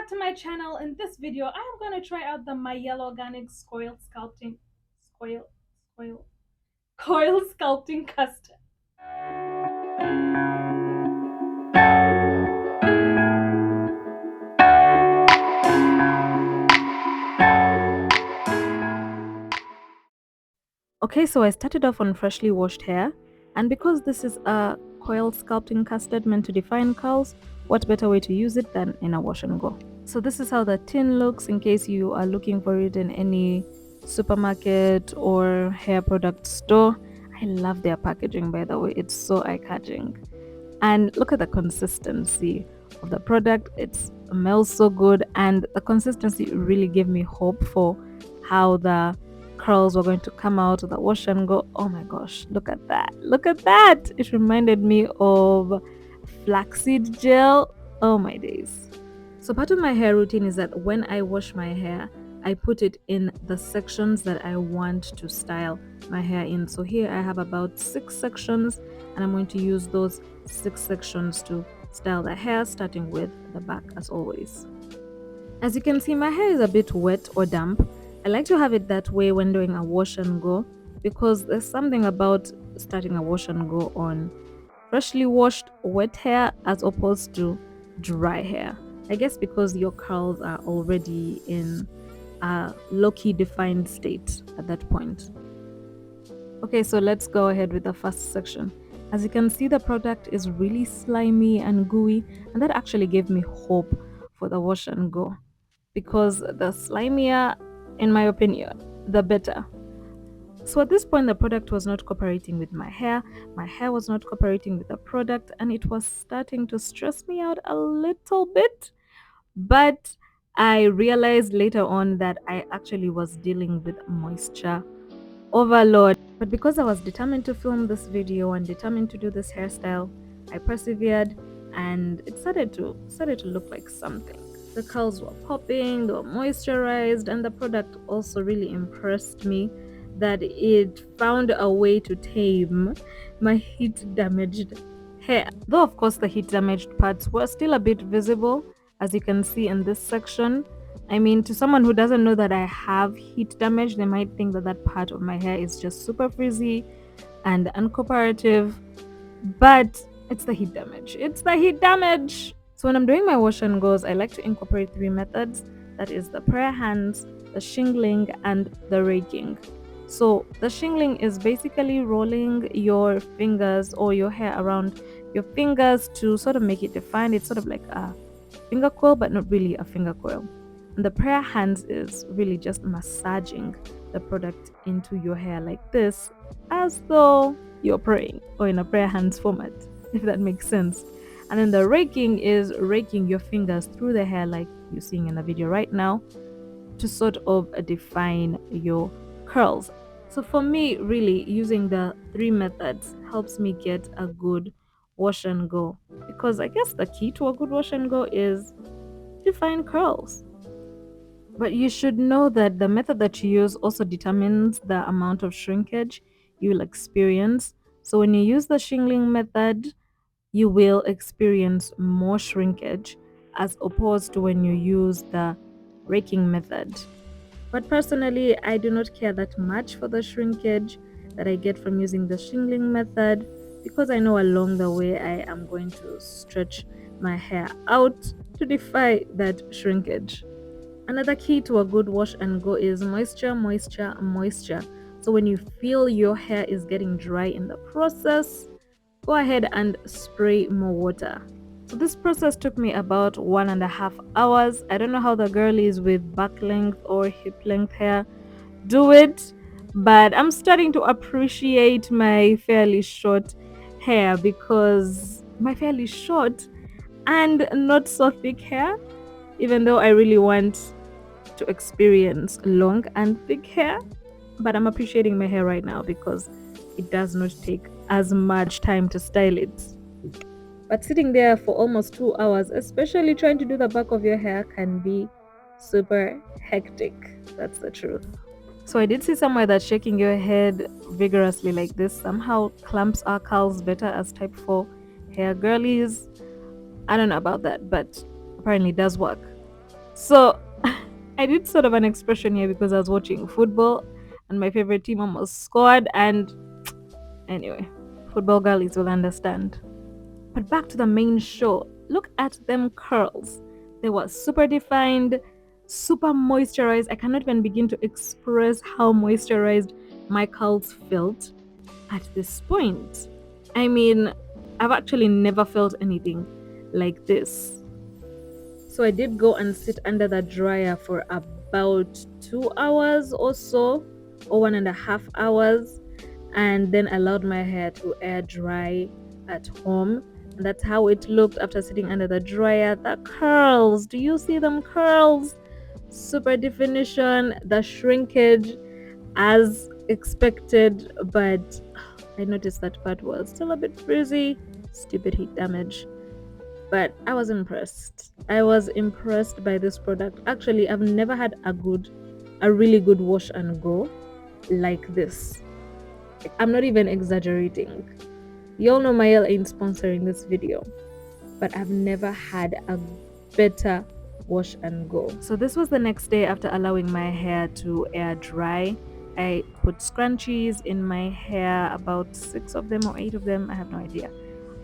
back to my channel. In this video, I am going to try out the Mielle Organic Coil, Coil, Coil Sculpting Custard. Okay, so I started off on freshly washed hair, and because this is a coil sculpting custard meant to define curls, what better way to use it than in a wash and go? So this is how the tin looks in case you are looking for it in any supermarket or hair product store. I love their packaging, by the way. It's so eye-catching. And look at the consistency of the product. It smells so good, and the consistency really gave me hope for how the curls were going to come out of the wash and go. Oh my gosh, look at that. Look at that. It reminded me of flaxseed gel. Oh my days. So part of my hair routine is that when I wash my hair, I put it in the sections that I want to style my hair in. So here I have about 6 sections, and I'm going to use those 6 sections to style the hair, starting with the back as always. As you can see, my hair is a bit wet or damp. I like to have it that way when doing a wash and go, because there's something about starting a wash and go on freshly washed wet hair as opposed to dry hair. I guess because your curls are already in a low-key defined state at that point. Okay, so let's go ahead with the first section. As you can see, the product is really slimy and gooey, and that actually gave me hope for the wash and go, because the slimier, in my opinion, the better. So at this point, the product was not cooperating with my hair was not cooperating with the product, and it was starting to stress me out a little bit. But I realized later on that I actually was dealing with moisture overload. But because I was determined to film this video and determined to do this hairstyle, I persevered, and it started to look like something. The curls were popping, they were moisturized, and the product also really impressed me that it found a way to tame my heat damaged hair. Though of course the heat damaged parts were still a bit visible, as you can see in this section. I mean, to someone who doesn't know that I have heat damage, they might think that that part of my hair is just super frizzy and uncooperative, but it's the heat damage. It's the heat damage. So when I'm doing my wash and goes, I like to incorporate 3 methods. That is the prayer hands, the shingling, and the raking. So the shingling is basically rolling your fingers or your hair around your fingers to sort of make it defined. It's sort of like a finger coil, but not really a finger coil. And the prayer hands is really just massaging the product into your hair like this, as though you're praying, or in a prayer hands format, if that makes sense. And then the raking is raking your fingers through the hair like you're seeing in the video right now, to sort of define your curls. So for me, really, using the 3 methods helps me get a good wash and go, because I guess the key to a good wash and go is define curls. But you should know that the method that you use also determines the amount of shrinkage you will experience. So when you use the shingling method, you will experience more shrinkage as opposed to when you use the raking method. But personally, I do not care that much for the shrinkage that I get from using the shingling method, because I know along the way I am going to stretch my hair out to defy that shrinkage. Another key to a good wash and go is moisture, moisture, moisture. So when you feel your hair is getting dry in the process, go ahead and spray more water. So this process took me about 1.5 hours. I don't know how the girlies with back length or hip length hair do it, but I'm starting to appreciate my fairly short hair, because my fairly short and not so thick hair, even though I really want to experience long and thick hair, but I'm appreciating my hair right now because it does not take as much time to style it. But sitting there for almost 2 hours, especially trying to do the back of your hair, can be super hectic. That's the truth. So I did see somewhere that shaking your head vigorously like this somehow clumps our curls better as type 4 hair girlies. I don't know about that, but apparently it does work. So I did sort of an expression here because I was watching football and my favorite team almost scored. And anyway, football girlies will understand. But back to the main show. Look at them curls. They were super defined, super moisturized. I cannot even begin to express how moisturized my curls felt at this point. I mean, I've actually never felt anything like this. So I did go and sit under the dryer for about 2 hours or so, or 1.5 hours, and then allowed my hair to air dry at home. And that's how it looked after sitting under the dryer. The curls, do you see them curls? Super definition, the shrinkage as expected, but I noticed that part was still a bit frizzy. Stupid heat damage. But I was impressed. I was impressed by this product. Actually, I've never had a really good wash and go like this. I'm not even exaggerating. Y'all know Mielle ain't sponsoring this video, but I've never had a better wash and go. So this was the next day after allowing my hair to air dry. I put scrunchies in my hair, about 6 of them or 8 of them, I have no idea,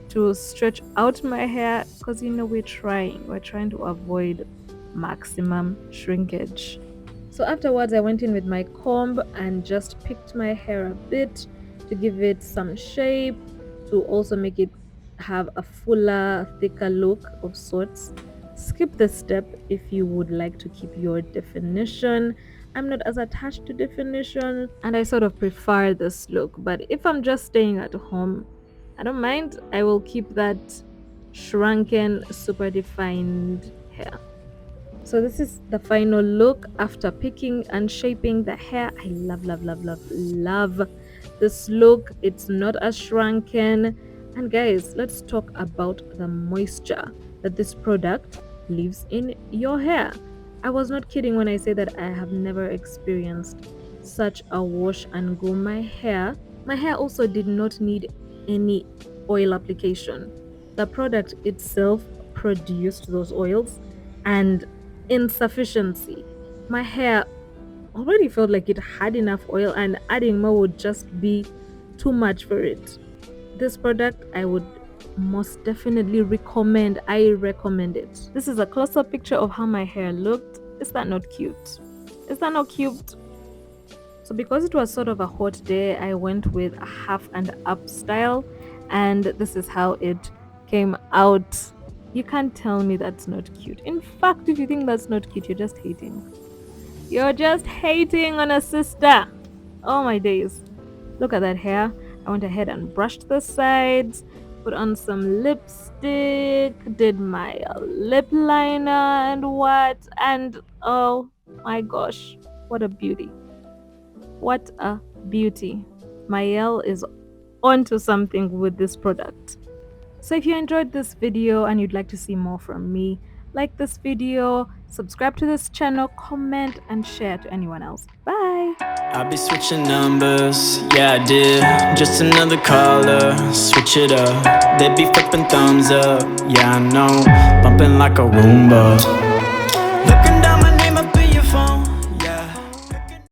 to stretch out my hair because we're trying to avoid maximum shrinkage. So afterwards I went in with my comb and just picked my hair a bit to give it some shape, to also make it have a fuller, thicker look of sorts. Skip this step if you would like to keep your definition. I'm not as attached to definition and I sort of prefer this look, but if I'm just staying at home, I don't mind. I will keep that shrunken, super defined hair. So this is the final look after picking and shaping the hair. I love this look. It's not as shrunken. And guys, let's talk about the moisture that this product leaves in your hair. I was not kidding when I say that I have never experienced such a wash and go. My hair also did not need any oil application. The product itself produced those oils and insufficiency. My hair already felt like it had enough oil, and adding more would just be too much for it. This product I would most definitely recommend. I recommend it. This is a close-up picture of how my hair looked. Is that not cute? Is that not cute? So because it was sort of a hot day, I went with a half and up style, and this is how it came out. You can't tell me that's not cute. In fact, if you think that's not cute, you're just hating. You're just hating on a sister. Oh my days. Look at that hair. I went ahead and brushed the sides, put on some lipstick, did my lip liner and what, and oh my gosh, what a beauty. What a beauty. Mielle is onto something with this product. So if you enjoyed this video and you'd like to see more from me, like this video, subscribe to this channel, comment, and share to anyone else. Bye! I'll be switching numbers, yeah I did. Just another caller, switch it up. They be flipping thumbs up, yeah I know. Bumping like a Roomba.